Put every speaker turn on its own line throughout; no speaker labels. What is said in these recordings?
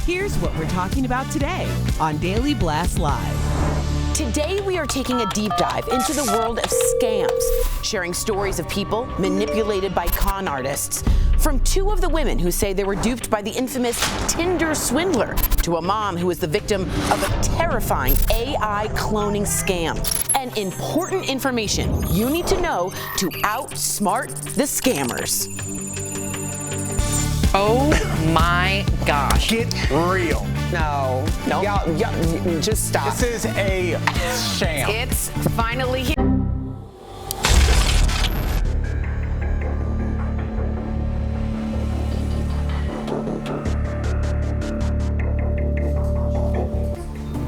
Here's what we're talking about today on Daily Blast Live.
Today, we are taking a deep dive into the world of scams, sharing stories of people manipulated by con artists. From two of the women who say they were duped by the infamous Tinder swindler to a mom who was the victim of a terrifying AI cloning scam. And important information you need to know to outsmart the scammers.
Oh my gosh.
Get real.
No.
Y'all,
Just stop.
This is a sham.
It's finally here.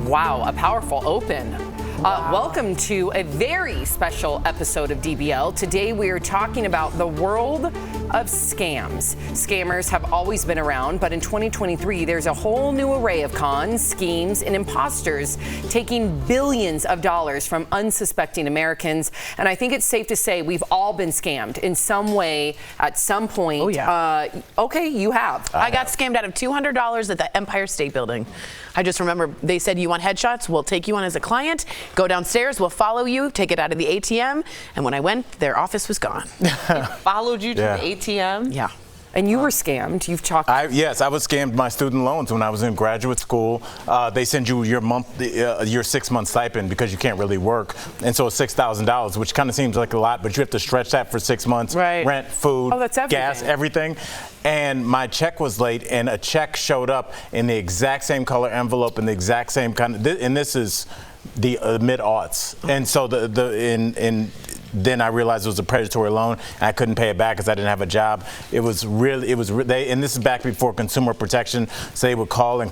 Wow, a powerful open. Welcome to a very special episode of DBL. Today we are talking about the world of scams. Scammers have always been around, but in 2023, there's a whole new array of cons, schemes, and imposters taking billions of dollars from unsuspecting Americans. And I think it's safe to say we've all been scammed in some way at some point.
Oh, yeah.
Okay, you have.
I got scammed out of $200 at the Empire State Building. I just remember they said, you want headshots? We'll take you on as a client. Go downstairs. We'll follow you. Take it out of the ATM. And when I went, their office was gone.
Followed you to the ATM?
Yeah.
And you were scammed. You've talked.
Yes, I was scammed my student loans when I was in graduate school. They send you your 6 month stipend because you can't really work, and so it's $6,000, which kind of seems like a lot, but you have to stretch that for 6 months.
Right.
Rent, food,
that's everything.
gas, everything. And my check was late, and a check showed up in the exact same color envelope and the exact same kind of. And this is the mid-aughts, and so then I realized it was a predatory loan, and I couldn't pay it back because I didn't have a job. And this is back before consumer protection, so they would call and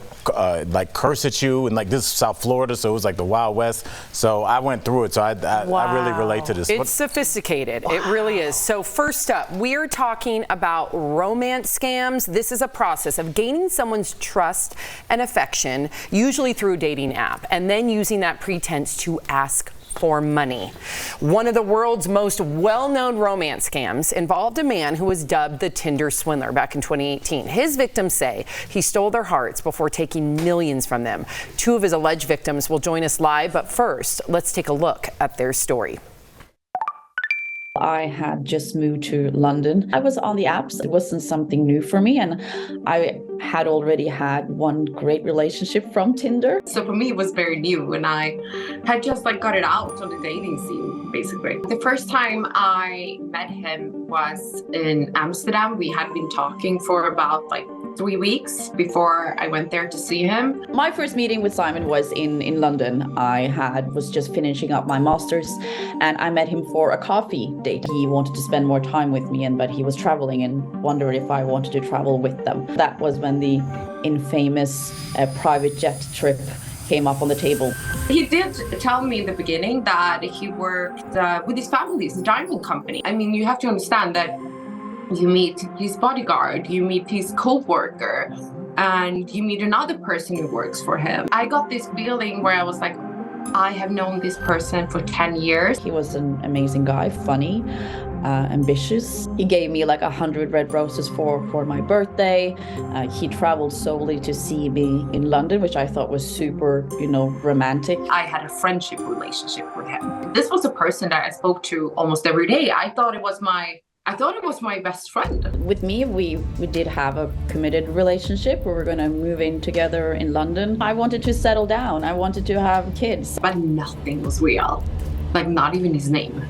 like curse at you, and like this is South Florida, so it was like the Wild West. So I went through it, so I really relate to this.
It's sophisticated. Wow. It really is. So first up, we are talking about romance scams. This is a process of gaining someone's trust and affection, usually through a dating app, and then using that pretense to ask for money. One of the world's most well-known romance scams involved a man who was dubbed the Tinder swindler back in 2018. His victims say he stole their hearts before taking millions from them. Two of his alleged victims will join us live, but first, let's take a look at their story.
I had just moved to London. I was on the apps. It wasn't something new for me, and I had already had one great relationship from Tinder.
So for me, it was very new, and I had just got it out on the dating scene, basically. The first time I met him was in Amsterdam. We had been talking for about 3 weeks before I went there to see him.
My first meeting with Simon was in London. I was just finishing up my master's, and I met him for a coffee date. He wanted to spend more time with me, but he was traveling and wondered if I wanted to travel with them. That was when the infamous private jet trip came up on the table.
He did tell me in the beginning that he worked with his family's diamond company. I mean, you have to understand that you meet his bodyguard, you meet his co-worker, and you meet another person who works for him. I got this feeling where I was like, I have known this person for 10 years.
He was an amazing guy, funny, ambitious. He gave me 100 red roses for my birthday. He traveled solely to see me in London, which I thought was super, romantic.
I had a friendship relationship with him. This was a person that I spoke to almost every day. I thought it was my best friend.
With me, we did have a committed relationship. We were going to move in together in London. I wanted to settle down. I wanted to have kids.
But nothing was real. Not even his name.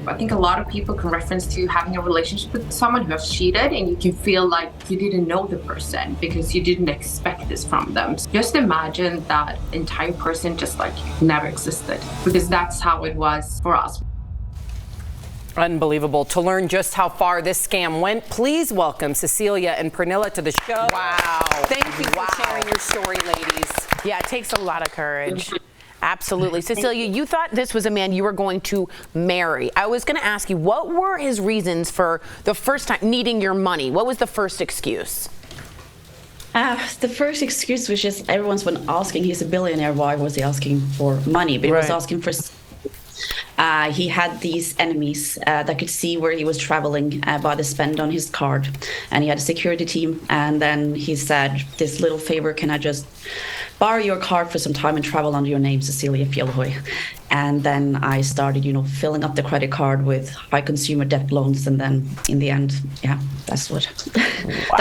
I think a lot of people can reference to having a relationship with someone who has cheated, and you can feel like you didn't know the person because you didn't expect this from them. Just imagine that entire person just never existed, because that's how it was for us.
Unbelievable. To learn just how far this scam went, please welcome Cecilia and Pernilla to the show.
Wow.
Thank you for sharing your story, ladies.
Yeah, it takes a lot of courage. Absolutely. Cecilia, you thought this was a man you were going to marry. I was going to ask you, what were his reasons for the first time needing your money? What was the first excuse?
The first excuse was just everyone's been asking, he's a billionaire, why was he asking for money? But he was asking for He had these enemies that could see where he was traveling by the spend on his card. And he had a security team. And then he said, this little favor, can I just borrow your card for some time and travel under your name, Cecilia Fjellhoy? And then I started, filling up the credit card with high consumer debt loans. And then in the end, that's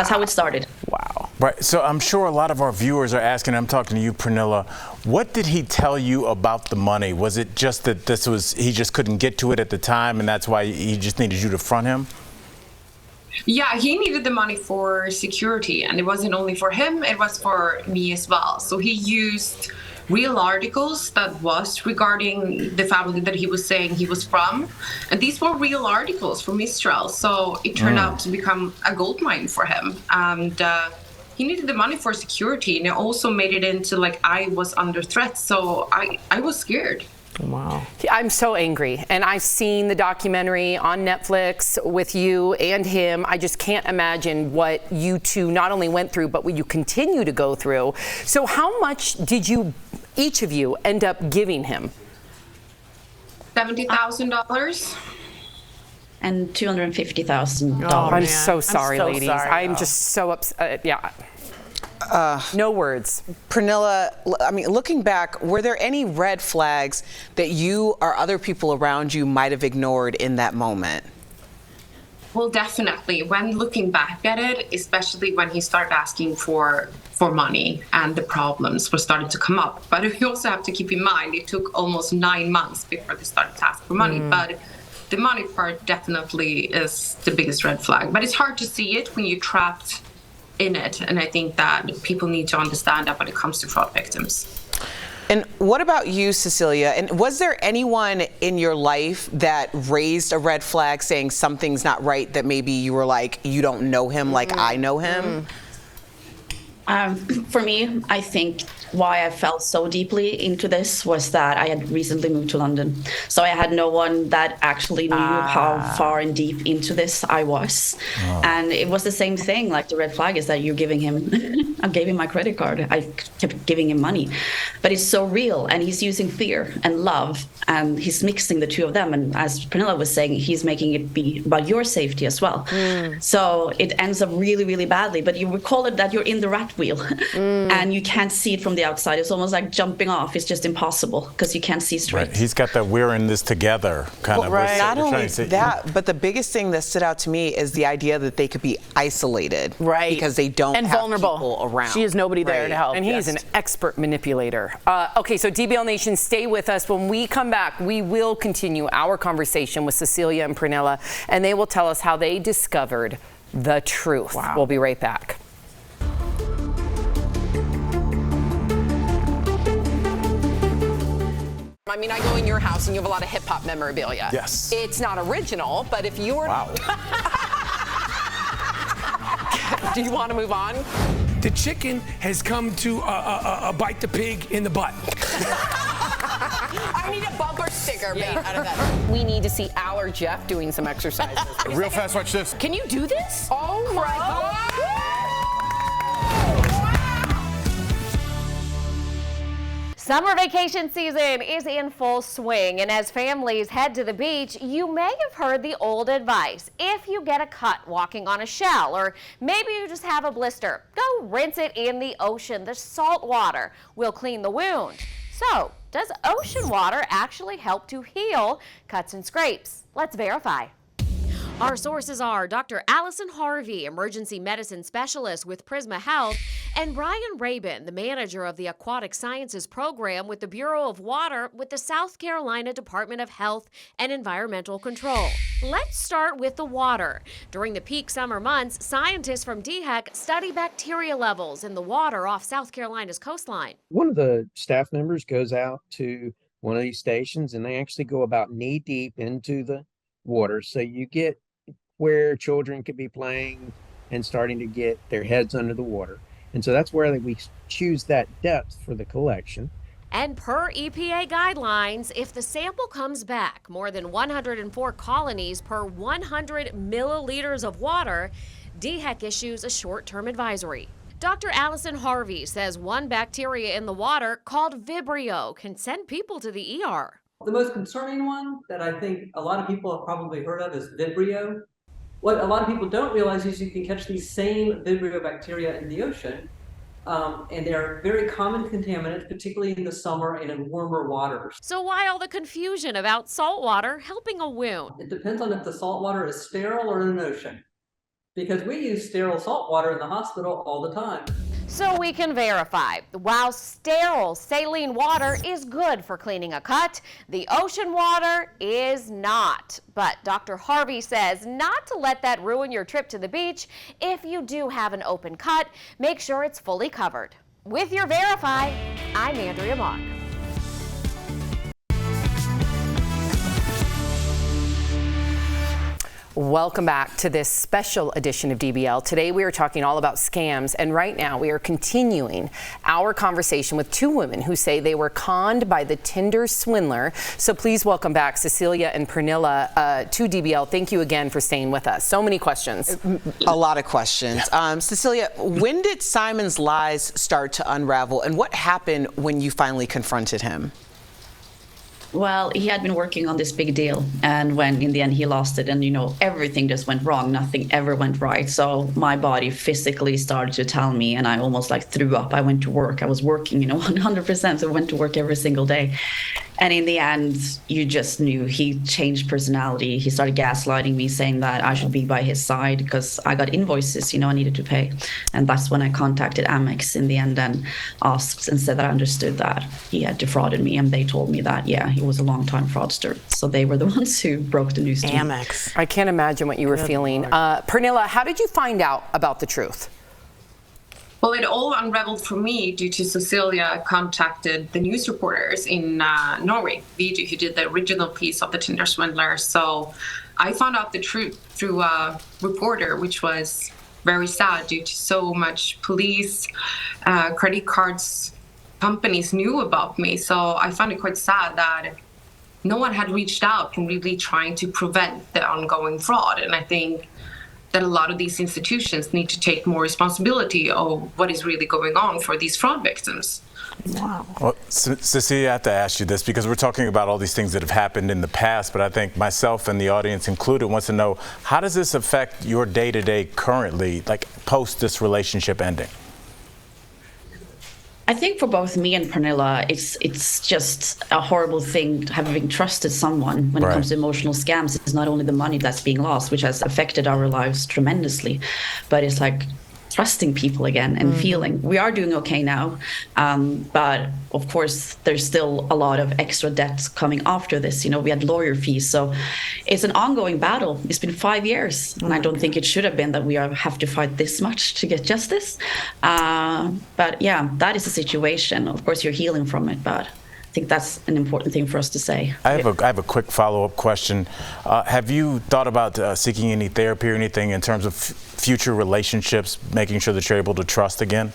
how it started.
Wow. Right. So I'm sure a lot of our viewers are asking, I'm talking to you, Pernilla, what did he tell you about the money? Was it just that he just couldn't get to it at the time and that's why he just needed you to front him?
Yeah, he needed the money for security, and it wasn't only for him, it was for me as well. So he used real articles that was regarding the family that he was saying he was from. And these were real articles from Israel. So it turned out to become a gold mine for him. And he needed the money for security. And it also made it into I was under threat. So I was scared.
Wow. I'm so angry. And I've seen the documentary on Netflix with you and him. I just can't imagine what you two not only went through, but what you continue to go through. So how much did each of you end up giving him?
$70,000.
And $250,000.
I'm so sorry,
I'm so
ladies.
sorry.
I'm just so upset. No words.
Pernilla, I mean, looking back, were there any red flags that you or other people around you might have ignored in that moment?
Well, definitely. When looking back at it, especially when he started asking for money and the problems were starting to come up. But we also have to keep in mind, it took almost 9 months before they started to ask for money. But the money part definitely is the biggest red flag. But it's hard to see it when you're trapped in it. And I think that people need to understand that when it comes to fraud victims.
And what about you, Cecilia? And was there anyone in your life that raised a red flag saying something's not right, that maybe you were like, you don't know him like I know him?
For me, I think why I felt so deeply into this was that I had recently moved to London. So I had no one that actually knew how far and deep into this I was. And it was the same thing, like the red flag is that you're giving him, I gave him my credit card. I kept giving him money. But it's so real, and he's using fear and love, and he's mixing the two of them. And as Pernilla was saying, he's making it be about your safety as well. So it ends up really, really badly. But you recall it that you're in the rat wheel and you can't see it from the outside. It's almost like jumping off. It's just impossible because you can't see straight.
Right. He's got that we're in this together kind of.
Right. Not only that, but the biggest thing that stood out to me is the idea that they could be isolated.
Right.
Because they don't
and
have
vulnerable
people around.
She has nobody there to help.
And he's an expert manipulator. Okay, so DBL Nation, stay with us. When we come back, we will continue our conversation with Cecilia and Pernilla, and they will tell us how they discovered the truth. Wow. We'll be right back. I mean, I go in your house and you have a lot of hip hop memorabilia.
Yes.
It's not original, but if you were... Wow. Do you want to move on?
The chicken has come to bite the pig in the butt.
I need a bumper sticker made out of that. We need to see our Jeff doing some exercises.
Real fast, watch this.
Can you do this? Oh my God.
Summer vacation season is in full swing, and as families head to the beach, you may have heard the old advice. If you get a cut walking on a shell, or maybe you just have a blister, go rinse it in the ocean. The salt water will clean the wound. So, does ocean water actually help to heal cuts and scrapes? Let's verify. Our sources are Dr. Allison Harvey, emergency medicine specialist with Prisma Health, and Brian Rabin, the manager of the Aquatic Sciences program with the Bureau of Water with the South Carolina Department of Health and Environmental Control. Let's start with the water. During the peak summer months, scientists from DHEC study bacteria levels in the water off South Carolina's coastline.
One of the staff members goes out to one of these stations, and they actually go about knee deep into the water. So you get where children could be playing and starting to get their heads under the water. And so that's where we choose that depth for the collection.
And per EPA guidelines, if the sample comes back more than 104 colonies per 100 milliliters of water, DHEC issues a short-term advisory. Dr. Allison Harvey says one bacteria in the water called Vibrio can send people to the ER.
The most concerning one that I think a lot of people have probably heard of is Vibrio. What a lot of people don't realize is you can catch these same Vibrio bacteria in the ocean, and they're very common contaminants, particularly in the summer and in warmer waters.
So why all the confusion about salt water helping a wound?
It depends on if the salt water is sterile or in an ocean, because we use sterile salt water in the hospital all the time.
So we can verify, while sterile saline water is good for cleaning a cut, the ocean water is not. But Dr. Harvey says not to let that ruin your trip to the beach. If you do have an open cut, make sure it's fully covered. With your Verify, I'm Andrea Mock.
Welcome back to this special edition of DBL. Today we are talking all about scams, and right now we are continuing our conversation with two women who say they were conned by the Tinder swindler. So please welcome back Cecilia and Pernilla to DBL. Thank you again for staying with us. So many questions.
A lot of questions. Cecilia, when did Simon's lies start to unravel, and what happened when you finally confronted him?
Well, he had been working on this big deal, and when in the end he lost it, and everything just went wrong, nothing ever went right. So my body physically started to tell me, and I almost threw up. I went to work. I was working 100%, so I went to work every single day. And in the end, you just knew he changed personality. He started gaslighting me, saying that I should be by his side because I got invoices, I needed to pay. And that's when I contacted Amex in the end and asked and said that I understood that he had defrauded me. And they told me that, yeah, he was a long-time fraudster. So they were the ones who broke the news to me.
Amex. I can't imagine what you were feeling. Pernilla, how did you find out about the truth?
Well, it all unraveled for me due to Cecilia contacted the news reporters in Norway, Vidi, who did the original piece of the Tinder swindler. So I found out the truth through a reporter, which was very sad due to so much police, credit cards, companies knew about me. So I found it quite sad that no one had reached out and really trying to prevent the ongoing fraud. And I think that a lot of these institutions need to take more responsibility of what is really going on for these fraud victims.
Wow. Well, Cecilia, I have to ask you this because we're talking about all these things that have happened in the past, but I think myself and the audience included wants to know, how does this affect your day-to-day currently, post this relationship ending?
I think for both me and Pernilla, it's just a horrible thing having trusted someone when it comes to emotional scams. It's not only the money that's being lost, which has affected our lives tremendously, but it's trusting people again and feeling. We are doing okay now, but of course there's still a lot of extra debts coming after this. We had lawyer fees, so it's an ongoing battle. It's been 5 years, and I don't think it should have been that we have to fight this much to get justice. But yeah, that is the situation. Of course, you're healing from it, but I think that's an important thing for us to say.
I have a quick follow-up question. Have you thought about seeking any therapy or anything in terms of future relationships, making sure that you're able to trust again?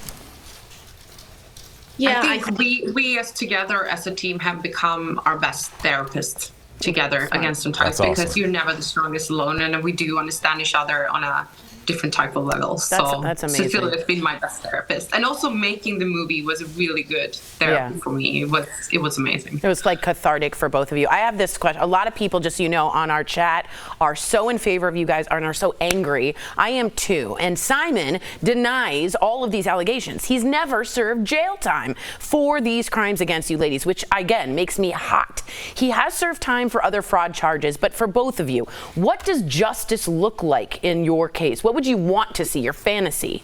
Yeah, I think we as together as a team have become our best therapists together against sometimes, because you're never the strongest alone, and we do understand each other on a different type of levels.
That's amazing.
Cecilia has been my best therapist, and also making the movie was a really good therapy for me. It was amazing.
It was cathartic for both of you. I have this question. A lot of people, just on our chat are so in favor of you guys and are so angry. I am too. And Simon denies all of these allegations. He's never served jail time for these crimes against you ladies, which again makes me hot. He has served time for other fraud charges, but for both of you, what does justice look like in your case? What would you want to see, your fantasy?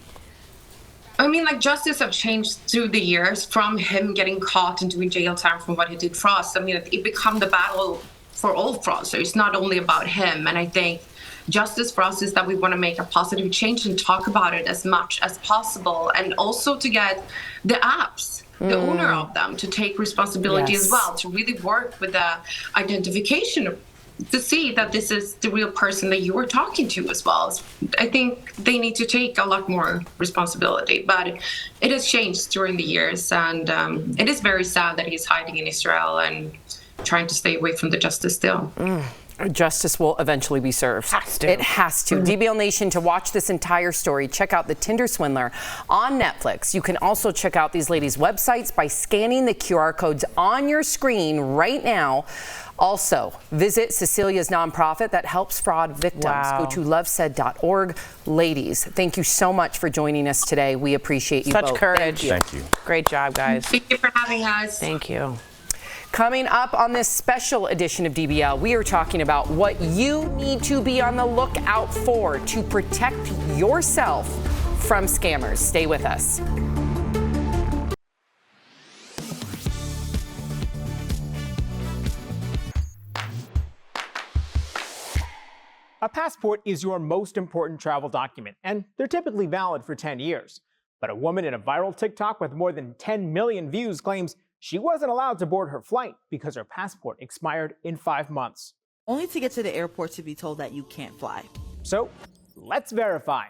I mean, justice have changed through the years from him getting caught and doing jail time from what he did for us. I mean, it became the battle for all fraudsters. It's not only about him. And I think justice for us is that we want to make a positive change and talk about it as much as possible. And also to get the apps, the owner of them, to take responsibility as well, to really work with the identification of, to see that this is the real person that you were talking to as well. I think they need to take a lot more responsibility, but it has changed during the years, and it is very sad that he's hiding in Israel and trying to stay away from the justice still.
Justice will eventually be served.
Has to.
It has to. DBL Nation, to watch this entire story, check out The Tinder Swindler on Netflix. You can also check out these ladies' websites by scanning the QR codes on your screen right now. Also, visit Cecilia's nonprofit that helps fraud victims.
Wow.
Go to lovesaid.org. Ladies, thank you so much for joining us today. We appreciate you
Such
both.
courage.
Thank you.
Great job, guys.
Thank you for having us.
Thank you.
Coming up on this special edition of DBL, we are talking about what you need to be on the lookout for to protect yourself from scammers. Stay with us.
A passport is your most important travel document, and they're typically valid for 10 years. But a woman in a viral TikTok with more than 10 million views claims she wasn't allowed to board her flight because her passport expired in 5 months.
Only to get to the airport to be told that you can't fly.
So, let's verify.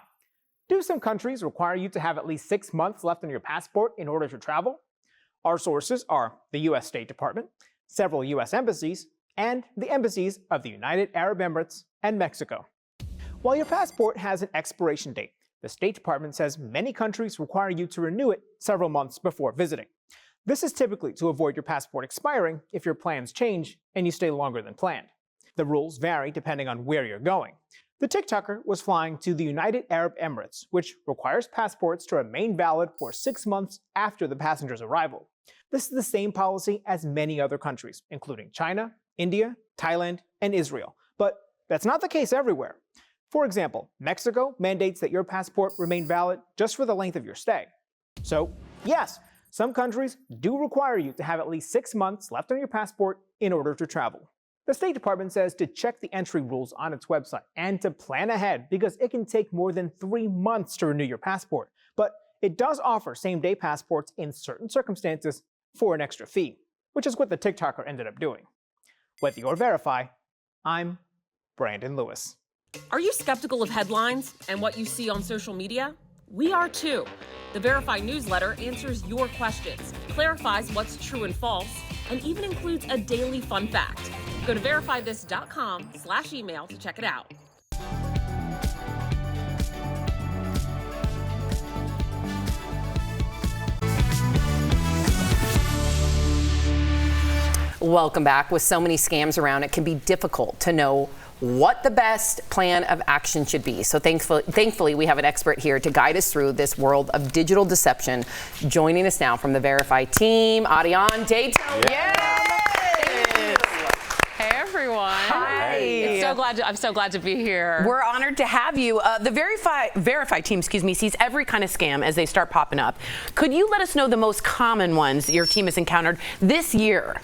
Do some countries require you to have at least 6 months left on your passport in order to travel? Our sources are the U.S. State Department, several U.S. embassies, and the embassies of the United Arab Emirates and Mexico. While your passport has an expiration date, the State Department says many countries require you to renew it several months before visiting. This is typically to avoid your passport expiring if your plans change and you stay longer than planned. The rules vary depending on where you're going. The TikToker was flying to the United Arab Emirates, which requires passports to remain valid for 6 months after the passenger's arrival. This is the same policy as many other countries, including China, India, Thailand, and Israel. But that's not the case everywhere. For example, Mexico mandates that your passport remain valid just for the length of your stay. So, yes, some countries do require you to have at least 6 months left on your passport in order to travel. The State Department says to check the entry rules on its website and to plan ahead because it can take more than 3 months to renew your passport. But it does offer same-day passports in certain circumstances for an extra fee, which is what the TikToker ended up doing. With your Verify, I'm Brandon Lewis.
Are you skeptical of headlines and what you see on social media? We are too. The Verify newsletter answers your questions, clarifies what's true and false, and even includes a daily fun fact. Go to verifythis.com/email to check it out.
Welcome back. With so many scams around, it can be difficult to know what the best plan of action should be. So thankfully, we have an expert here to guide us through this world of digital deception. Joining us now from the Verify team, Ariane Dayton.
Hey everyone.
Hi.
I'm so glad to be here.
We're honored to have you. The Verify team, sees every kind of scam as they start popping up. Could you let us know the most common ones your team has encountered this year?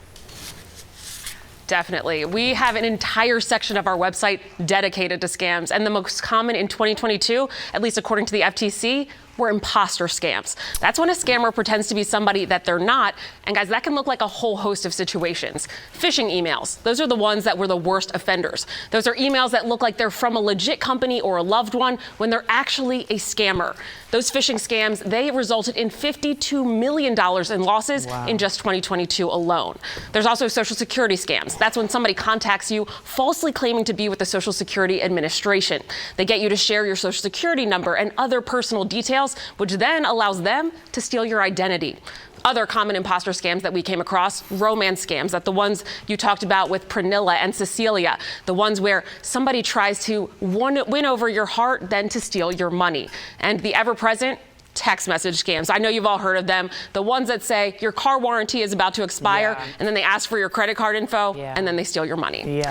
Definitely. We have an entire section of our website dedicated to scams, and the most common in 2022, at least according to the FTC, were imposter scams. That's when a scammer pretends to be somebody that they're not, and guys, that can look like a whole host of situations. Phishing emails, those are the ones that were the worst offenders. Those are emails that look like they're from a legit company or a loved one when they're actually a scammer. Those phishing scams, they resulted in $52 million in losses in just 2022 alone. There's also Social Security scams. That's when somebody contacts you falsely claiming to be with the Social Security Administration. They get you to share your Social Security number and other personal details, which then allows them to steal your identity. Other common imposter scams that we came across, romance scams, that the ones you talked about with Pernilla and Cecilia, the ones where somebody tries to win over your heart, then to steal your money. And the ever-present text message scams. I know you've all heard of them. The ones that say your car warranty is about to expire, and then they ask for your credit card info, and then they steal your money.
They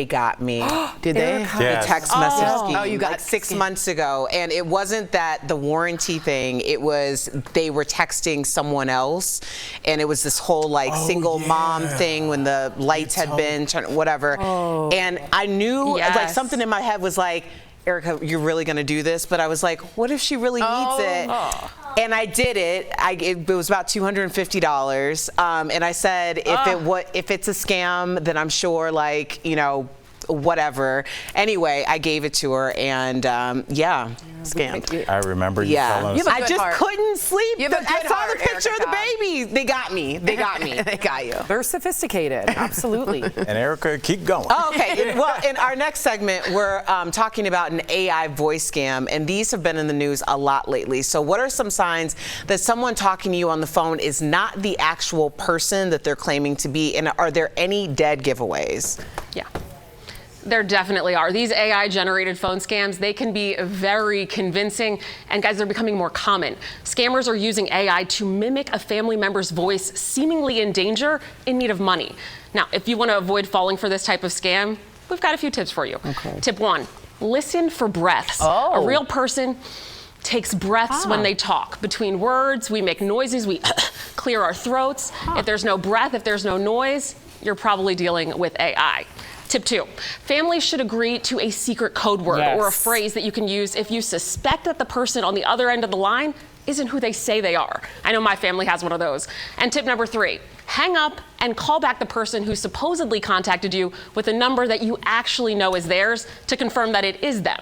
got me.
Did they?
The text message scheme.
Oh, you got
like 6 months ago. And it wasn't that the warranty thing, it was they were texting someone else, and it was this whole single mom thing when the lights had been, whatever. And I knew, like, something in my head was like, Erica, you're really going to do this? But I was like, what if she really needs it? And I did it. It was about $250. And I said, if it's a scam, then I'm sure, whatever. Anyway, I gave it to her, and scammed.
I remember you telling us.
I just couldn't sleep.
You have a good
I saw
heart,
the picture of the
Erica.
baby. They got me. They got me.
They got you.
They're sophisticated, absolutely.
And Erica, keep going.
Oh, okay. Well, in our next segment, we're talking about an AI voice scam, and these have been in the news a lot lately. So what are some signs that someone talking to you on the phone is not the actual person that they're claiming to be, and are there any dead giveaways?
Yeah. There definitely are. These AI-generated phone scams, they can be very convincing, and guys, they're becoming more common. Scammers are using AI to mimic a family member's voice seemingly in danger, in need of money. Now, if you want to avoid falling for this type of scam, we've got a few tips for you. Okay. Tip 1, listen for breaths. A real person takes breaths when they talk. Between words, we make noises, we clear our throats. If there's no breath, if there's no noise, you're probably dealing with AI. Tip 2, families should agree to a secret code word or a phrase that you can use if you suspect that the person on the other end of the line isn't who they say they are. I know my family has one of those. And tip number 3, hang up and call back the person who supposedly contacted you with a number that you actually know is theirs to confirm that it is them.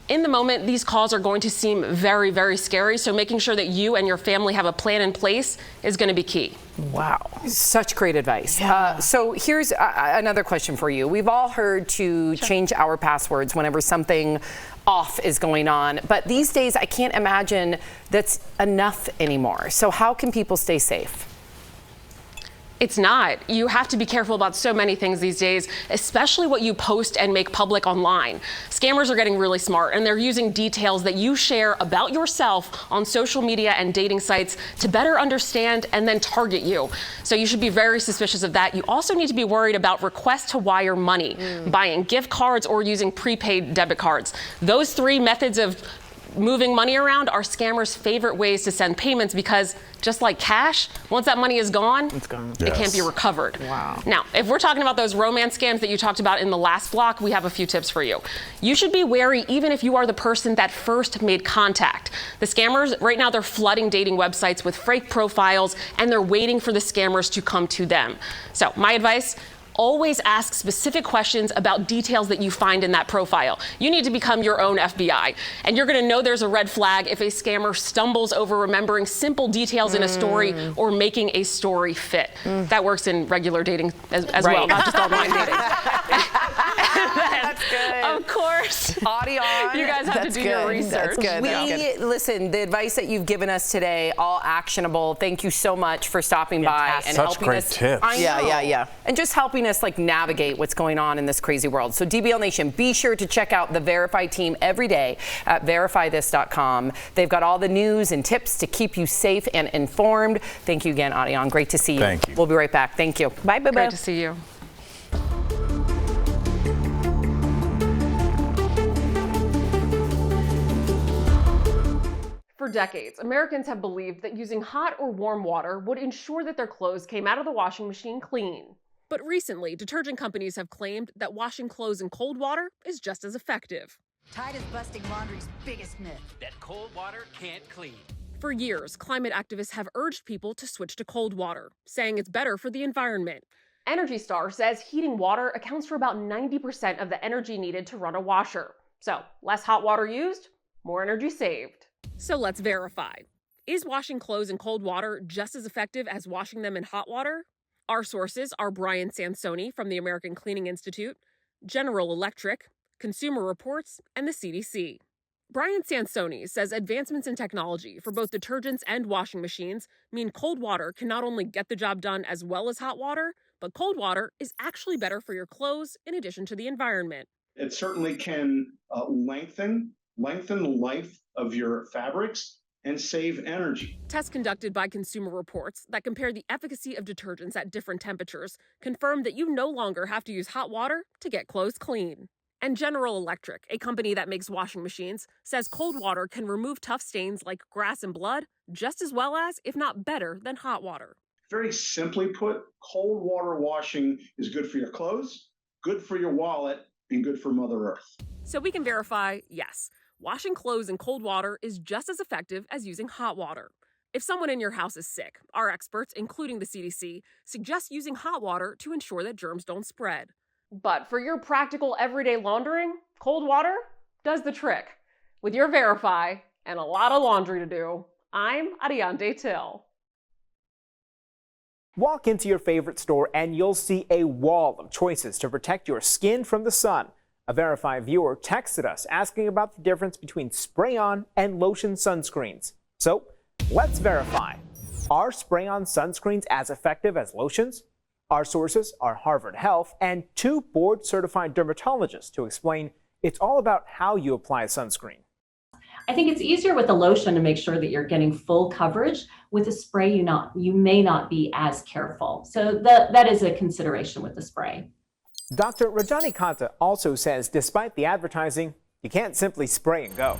In the moment, these calls are going to seem very, very scary, so making sure that you and your family have a plan in place is going to be key.
Wow. Such great advice. So here's another question for you. We've all heard to change our passwords whenever something off is going on, but these days I can't imagine that's enough anymore. So how can people stay safe?
It's not. You have to be careful about so many things these days, especially what you post and make public online. Scammers are getting really smart, and they're using details that you share about yourself on social media and dating sites to better understand and then target you. So you should be very suspicious of that. You also need to be worried about requests to wire money, buying gift cards, or using prepaid debit cards. Those 3 methods of moving money around are scammers' favorite ways to send payments because just like cash, once that money is gone,
it's gone.
It can't be recovered.
Wow.
Now, if we're talking about those romance scams that you talked about in the last block, we have a few tips for you. You should be wary even if you are the person that first made contact. The scammers, right now, they're flooding dating websites with fake profiles, and they're waiting for the scammers to come to them. So my advice, always ask specific questions about details that you find in that profile. You need to become your own FBI. And you're going to know there's a red flag if a scammer stumbles over remembering simple details in a story or making a story fit. That works in regular dating as well, not just online dating.
That's good.
Of course.
Audio on.
You guys have to do your research.
Listen, the advice that you've given us today, all actionable. Thank you so much for stopping by and helping us.
Tips.
I know. And just helping us navigate what's going on in this crazy world. So DBL Nation, be sure to check out the Verify team every day at verifythis.com. They've got all the news and tips to keep you safe and informed. Thank you again, Adion. Great to see you.
Thank you.
We'll be right back. Thank you. Bye, bye, bye.
Great to see you. For decades, Americans have believed that using hot or warm water would ensure that their clothes came out of the washing machine clean. But recently, detergent companies have claimed that washing clothes in cold water is just as effective.
Tide is busting laundry's biggest myth. That cold water can't clean.
For years, climate activists have urged people to switch to cold water, saying it's better for the environment. Energy Star says heating water accounts for about 90% of the energy needed to run a washer. So, less hot water used, more energy saved. So let's verify. Is washing clothes in cold water just as effective as washing them in hot water? Our sources are Brian Sansoni from the American Cleaning Institute, General Electric, Consumer Reports, and the CDC. Brian Sansoni says advancements in technology for both detergents and washing machines mean cold water can not only get the job done as well as hot water, but cold water is actually better for your clothes in addition to the environment.
It certainly can lengthen the life of your fabrics and save energy.
Tests conducted by Consumer Reports that compare the efficacy of detergents at different temperatures confirm that you no longer have to use hot water to get clothes clean. And General Electric, a company that makes washing machines, says cold water can remove tough stains like grass and blood just as well as, if not better, than hot water.
Very simply put, cold water washing is good for your clothes, good for your wallet, and good for Mother Earth.
So we can verify, yes, washing clothes in cold water is just as effective as using hot water. If someone in your house is sick, our experts, including the CDC, suggest using hot water to ensure that germs don't spread. But for your practical everyday laundering, cold water does the trick. With your Verify and a lot of laundry to do, I'm Ariane Till.
Walk into your favorite store and you'll see a wall of choices to protect your skin from the sun. A Verify viewer texted us asking about the difference between spray-on and lotion sunscreens. So let's verify. Are spray-on sunscreens as effective as lotions? Our sources are Harvard Health and 2 board-certified dermatologists to explain it's all about how you apply sunscreen.
I think it's easier with a lotion to make sure that you're getting full coverage. With a spray, you may not be as careful. So that is a consideration with the spray.
Dr. Rajani Kanta also says despite the advertising, you can't simply spray and go.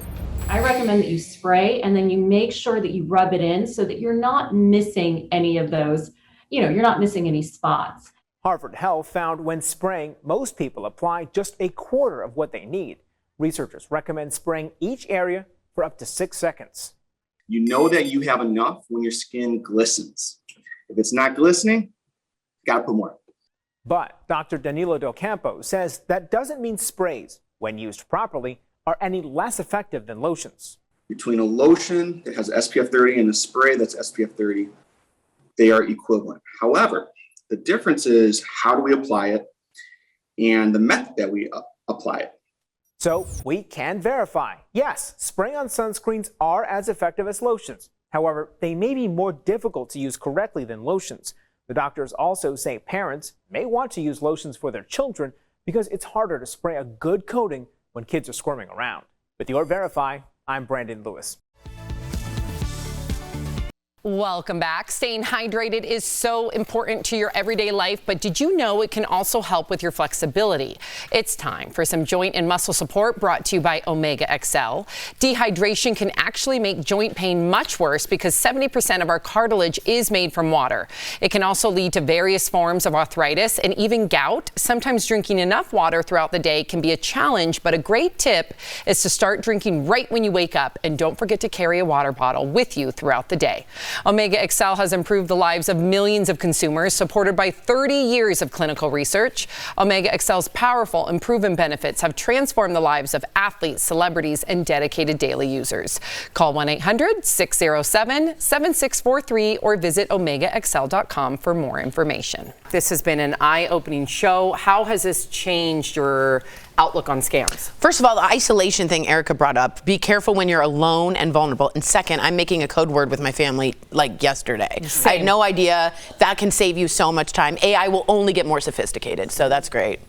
I recommend that you spray and then you make sure that you rub it in so that you're not missing any of those, you're not missing any spots.
Harvard Health found when spraying, most people apply just a quarter of what they need. Researchers recommend spraying each area for up to 6 seconds.
You know that you have enough when your skin glistens. If it's not glistening, you gotta put more.
But Dr. Danilo Del Campo says that doesn't mean sprays, when used properly, are any less effective than lotions.
Between a lotion that has SPF 30 and a spray that's SPF 30, they are equivalent. However, the difference is how do we apply it and the method that we apply it.
So we can verify, yes, spray-on sunscreens are as effective as lotions. However, they may be more difficult to use correctly than lotions. The doctors also say parents may want to use lotions for their children because it's harder to spray a good coating when kids are squirming around. With your Verify, I'm Brandon Lewis.
Welcome back. Staying hydrated is so important to your everyday life, but did you know it can also help with your flexibility? It's time for some joint and muscle support brought to you by Omega XL. Dehydration can actually make joint pain much worse because 70% of our cartilage is made from water. It can also lead to various forms of arthritis and even gout. Sometimes drinking enough water throughout the day can be a challenge, but a great tip is to start drinking right when you wake up, and don't forget to carry a water bottle with you throughout the day. Omega XL has improved the lives of millions of consumers, supported by 30 years of clinical research. Omega XL's powerful and proven benefits have transformed the lives of athletes, celebrities, and dedicated daily users. Call 1-800-607-7643 or visit omegaxl.com for more information. This has been an eye-opening show. How has this changed your outlook on scams?
First of all, the isolation thing Erica brought up. Be careful when you're alone and vulnerable. And second, I'm making a code word with my family like yesterday.
Same.
I had no idea. That can save you so much time. AI will only get more sophisticated, so that's great.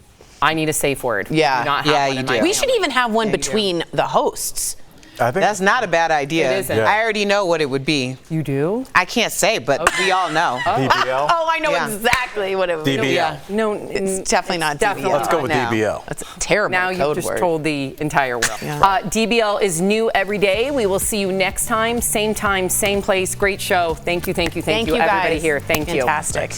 I need a safe word.
Yeah,
you do.
We should even have one between the hosts.
I think
that's not a bad idea.
It isn't.
Yeah.
I already know what it would be.
You do?
I can't say, but we all know.
DBL?
Oh, I know
Yeah.
exactly what it would be.
DBL.
Yeah. No,
It's definitely not
definitely
DBL.
Let's go with
now.
DBL.
That's a terrible
Now
code
you've just
word.
told the entire world.
Yeah.
DBL is new every day. We will see you next time, same place. Great show. Thank you,
Thank you,
everybody
guys.
here. Thank you.
Fantastic.